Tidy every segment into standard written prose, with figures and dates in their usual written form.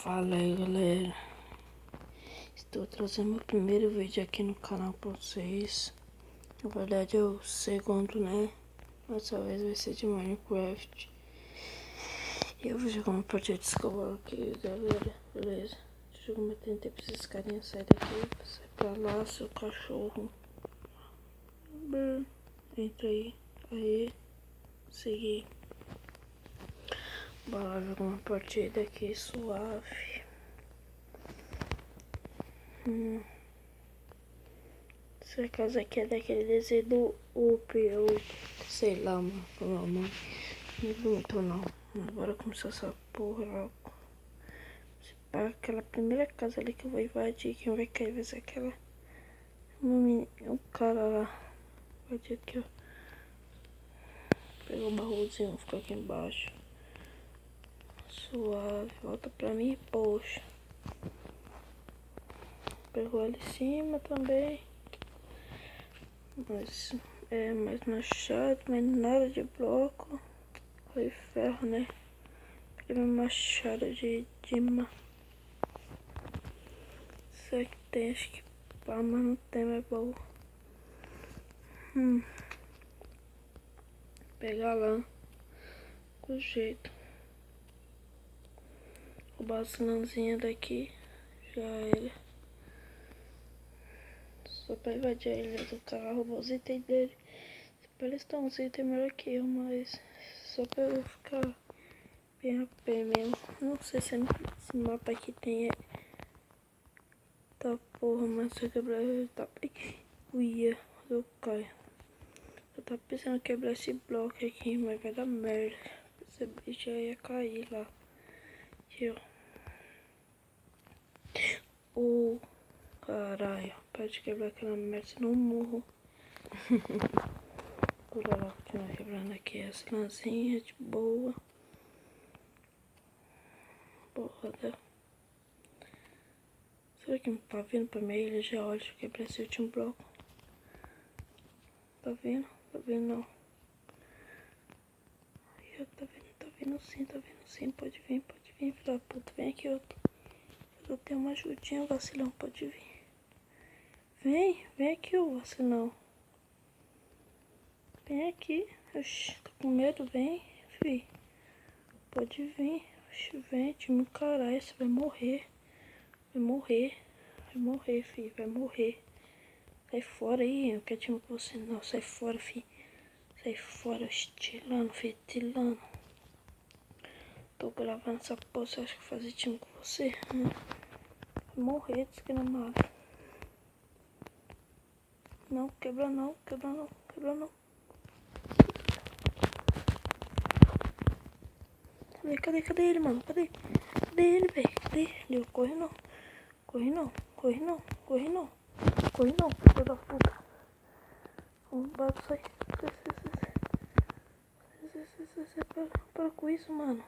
Fala aí, galera. Estou trazendo meu primeiro vídeo aqui no canal pra vocês. Na verdade é o segundo, né? Dessa vez vai ser de Minecraft. E eu vou jogar uma partida de escola aqui, galera. Beleza? Deixa eu jogar mais tempo pra esses carinhas sair daqui. Sai pra lá, seu cachorro. Entra aí. Aí. Segui. Bora jogar uma partida aqui suave. Essa casa aqui é daquele desenho do Up, eu sei lá, mano, como é o nome. Não é muito não. Agora começar essa porra logo. Aquela primeira casa ali que eu vou invadir, quem vai cair vai ser aquela. O cara lá. Invadir aqui, ó. Pegar o baúzinho, vou ficar aqui embaixo. Suave, volta pra mim, poxa. Pegou ali em cima também. Mas mais machado, mas nada de bloco. Foi ferro, né? Aquele machado de dima. Isso aqui tem, acho que pá, mas não tem mais baú. Pegar lá com jeito. Roubar a sinãozinha daqui. Já era. Só pra invadir a ilha do cara, roubar os itens dele. Eles estão uns itens melhor que eu, mas só pra eu ficar bem a pé mesmo. Não sei se esse mapa aqui tem. Tá porra, mas se eu quebrar ele tá. Uia, eu caio. Eu tava pensando em quebrar esse bloco aqui, mas vai dar merda. Esse bicho já ia cair lá. Aqui, ó. Caralho, pode quebrar aquela merda, senão eu morro. Bora lá, continuar quebrando aqui as lãzinhas de boa. Bora. Será que não tá vindo pra minha ilha já? Olha, deixa eu quebrar esse último bloco. Tá vendo? Tá vendo não? Aí, tá vendo sim, pode vir, filho da puta, vem aqui, outro. Eu tenho uma ajudinha, vacilão, pode vir. Vem aqui, ô vacilão. Vem aqui. Oxi, tô com medo, vem, fi. Pode vir. Oxi, vem, time caralho, você vai morrer. Vai morrer, fi, vai morrer. Sai fora aí, eu não quero time com você não. Sai fora, fi. Sai fora, estilando, fi, estilando. Tô gravando essa porra, você acha que fazer time com você? Vai morrer, desgramado. Não, quebra não. Cadê ele, mano? Cadê ele, velho? Cadê ele? Corre não, filho da puta. Arrombado, sai. Para com isso, mano.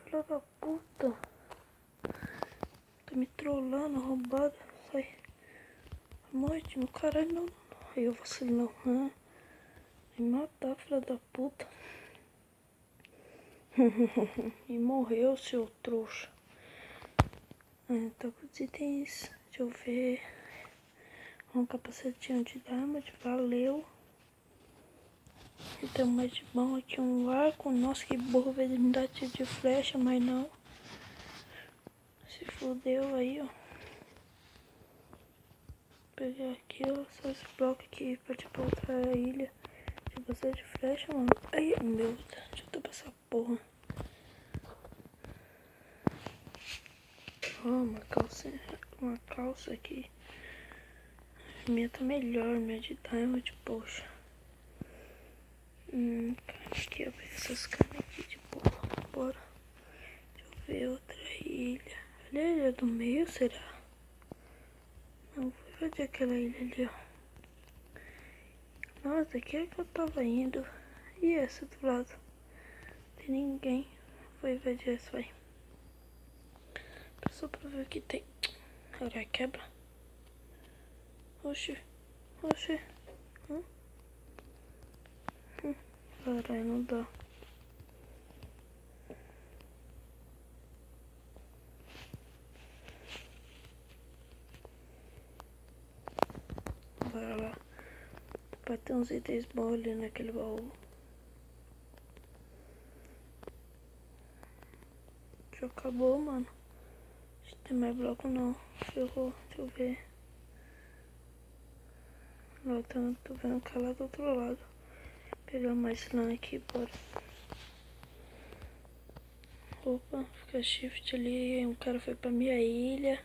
Filho da puta. Tá me trollando, arrombado. Sai. Morte, meu caralho, não. Aí eu vacilo não. Me matar, filho da puta. E morreu, seu trouxa. Tá com os itens. Deixa eu ver. Um capacetinho de diamante, valeu. Então mais de bom aqui um arco. Nossa, que burro, vai me dar tiro de flecha, mas não. Se fudeu aí, ó. Vou pegar aqui, ó, só esse bloco aqui pra tipo outra ilha. Deixa eu passar de flecha, mano. Ai, meu Deus, deixa eu tapar essa porra. Ó, uma calça aqui. A minha tá melhor, minha de diamond, poxa. Aqui, ó, essas caras aqui de boa. Bora. Deixa eu ver outra ilha. Olha a ilha do meio, será? Não, vou fazer aquela ilha ali, ó. Nossa, aqui é que eu tava indo. E essa do lado? Não tem ninguém. Vou invadir essa, vai. Só pra ver o que tem. Caralho, quebra. Oxi. Caralho, não dá. Pra ter uns itens bons ali naquele baú. Já acabou, mano. Não tem mais bloco não. Deixa eu ver. Lá tô vendo o cara lá do outro lado. Vou pegar mais lã aqui, bora. Opa, fica shift ali. Um cara foi pra minha ilha.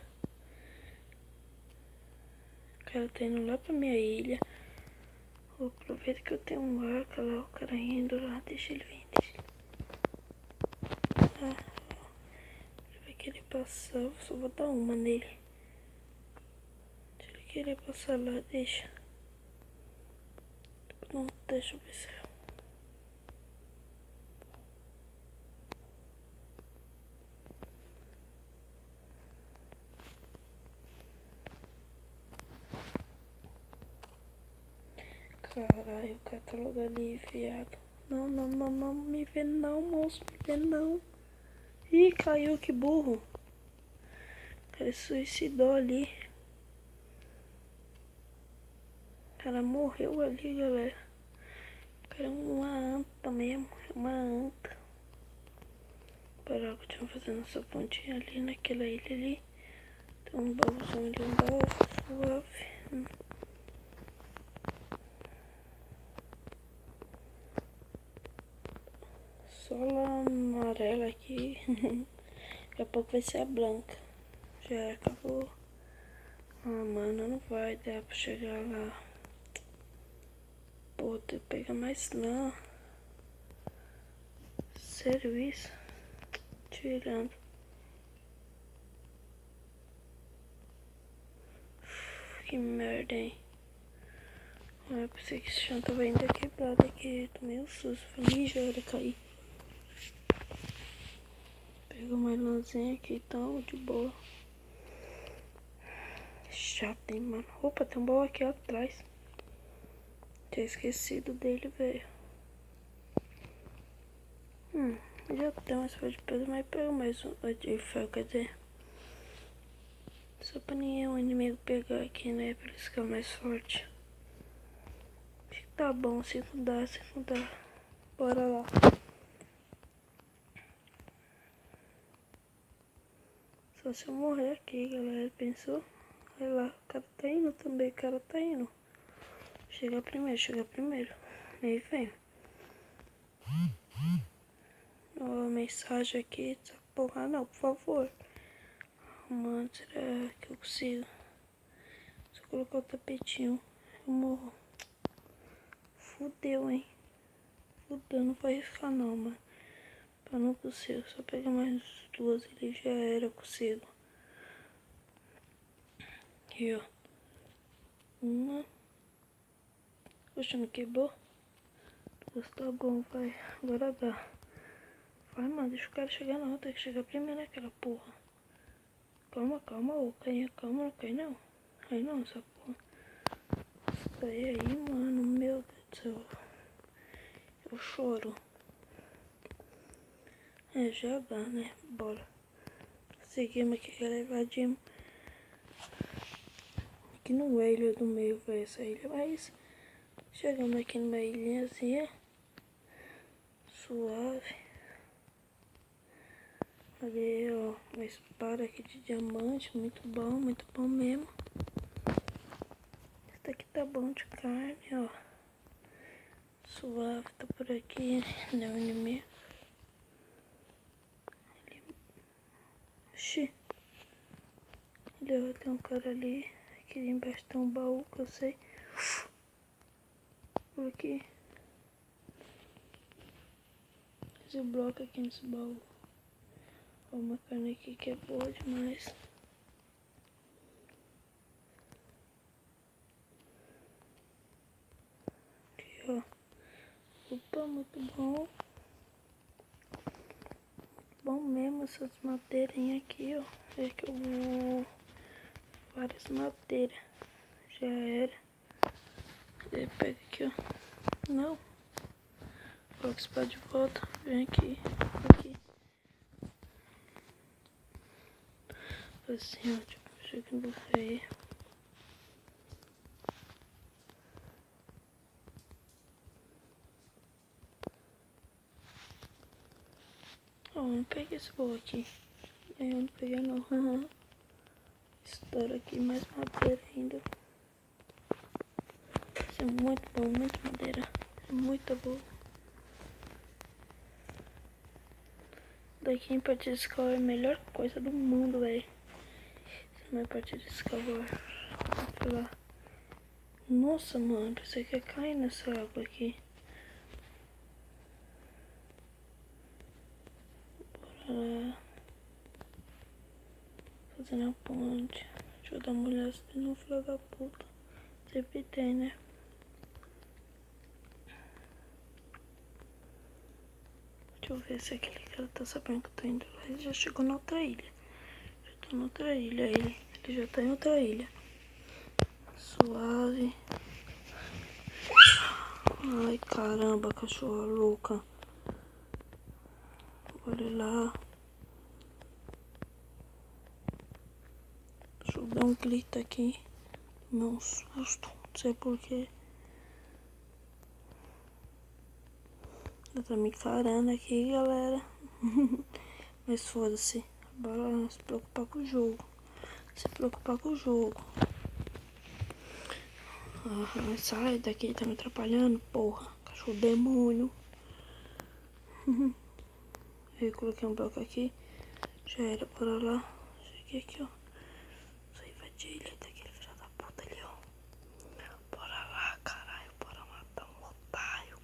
O cara tá indo lá pra minha ilha. Vou aproveitar que eu tenho um arco lá. O cara indo lá. Deixa ele vir, deixa ele. Ah, ele vai querer passar. Eu só vou dar uma nele. Se ele querer passar lá, deixa. Não, deixa eu ver se eu... Caralho, o cara tá logo ali, viado. Não, não, não, não me vê não, moço, me vê não. Ih, caiu, que burro. O cara suicidou ali. O cara morreu ali, galera. O cara é uma anta mesmo, é uma anta. Parar, continuar fazendo essa pontinha ali naquela ilha ali. Tem um baúzão ali, um baú suave. Só a amarela aqui. Daqui a pouco vai ser a branca. Já acabou. Ah, mano, não vai dar pra chegar lá. Pô, tem que pegar mais lã. Sério isso? Tirando. Que merda, hein? Eu pensei que esse chão tava ainda quebrado aqui. Tomei um susto. Falei, já era cair. Pegou mais lãzinha aqui, então, de boa. Chato, hein, mano. Opa, tem um baú aqui atrás. Tinha esquecido dele, velho. Já tem mais folha de pedra, mas pega mais um de ferro, quer dizer. Só pra nenhum inimigo pegar aqui, né? Pra eles ficarem mais forte. Acho que tá bom, se não dá, se não dá. Bora lá. Só se eu morrer aqui, galera. Pensou? Olha lá, o cara tá indo também, o cara tá indo. Chega primeiro, chega primeiro. Aí vem. Ó, mensagem aqui. Essa porra não, por favor. Mano, será que eu consigo? Se eu colocar o tapetinho, eu morro. Fudeu, hein? Fudeu, não vai ficar não, mano. Eu não consigo, só pegar mais duas ali já era, eu consigo. Aqui, ó. Uma. Poxa, não quebrou? Duas, tá bom, vai. Agora dá. Vai, mano, deixa o cara chegar não. Tem que chegar primeiro naquela porra. Calma, calma, ô. Calma, não cai não. Cai não, essa porra. Cai aí, mano. Meu Deus do céu. Eu choro. É, já dá, né? Bora. Seguimos aqui, galera. Invadimos. Aqui não é ilha do meio, vai essa ilha. Mas chegamos aqui numa ilhazinha. Suave. Ali, ó. Uma espada aqui de diamante. Muito bom mesmo. Esse daqui tá bom de carne, ó. Suave, tá por aqui. Não é o inimigo. Oxi. Tem um cara ali. Aqui embaixo tem um baú que eu sei. Por aqui. Esse bloco aqui nesse baú. Ó, uma carne aqui que é boa demais. Aqui, ó. Opa, muito bom. Bom mesmo essas madeirinhas aqui, ó. É que eu vou... Várias madeiras. Já era. Aí pega aqui, ó. Não. Coloca esse pá de volta. Vem aqui. Aqui. Assim, ó. Tipo, chega no buffet. peguei esse bolo aqui. Eu não peguei não. Estoura aqui mais madeira ainda. Isso é muito bom, muita madeira. É muito bom. Daqui em partida de escola é a melhor coisa do mundo, velho. Essa é a minha partida de escola. Vou lá. Nossa, mano, pensei que ia cair nessa água aqui. Bora lá. Fazendo a ponte. Deixa eu dar uma olhada se tem um filho da puta. Sempre tem, né? Deixa eu ver se aquele cara tá sabendo que eu tô indo lá. Ele já chegou na outra ilha. Já tô na outra ilha. Ele já tá em outra ilha. Suave. Ai, caramba, cachorra louca. Olha lá. Deixa eu dar um grito aqui. Meu susto. Não sei porquê. Ela tá me encarando aqui, galera. Mas foda-se. Bora se preocupar com o jogo. Se preocupar com o jogo. Sai daqui, tá me atrapalhando, porra. Cachorro demônio. Eu coloquei um bloco aqui. Já era, bora lá. Cheguei aqui, ó. Só invadir a ilha daquele filho da puta ali, ó. Bora lá, caralho. Bora matar um otário.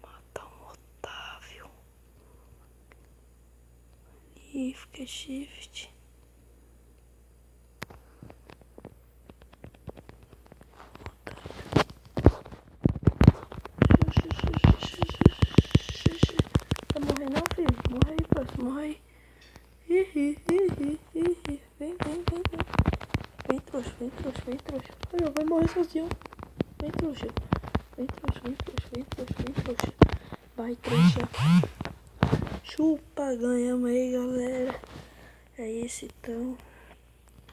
Matar um Otávio. Ali, fica shift. Tá morrendo não, filho? Morre aí, parceiro. Morre aí. Vem. Vem, trouxa. Olha, vai morrer sozinho. Vem, trouxa. Vem, trouxa. Vai, trouxa. Chupa, ganhamos aí, galera. É isso, então.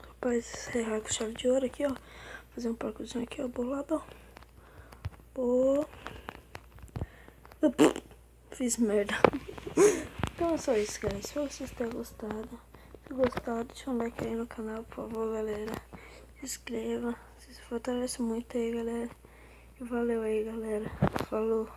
Rapaz, encerrar com chave de ouro aqui, ó. Fazer um parkourzinho aqui, ó. Bolado, ó. Fiz merda. Então é só isso, galera. Espero que vocês tenham gostado. Se gostado, deixa um like aí no canal, por favor, galera. Se inscreva. Se fortalece muito aí, galera. E valeu aí, galera. Falou.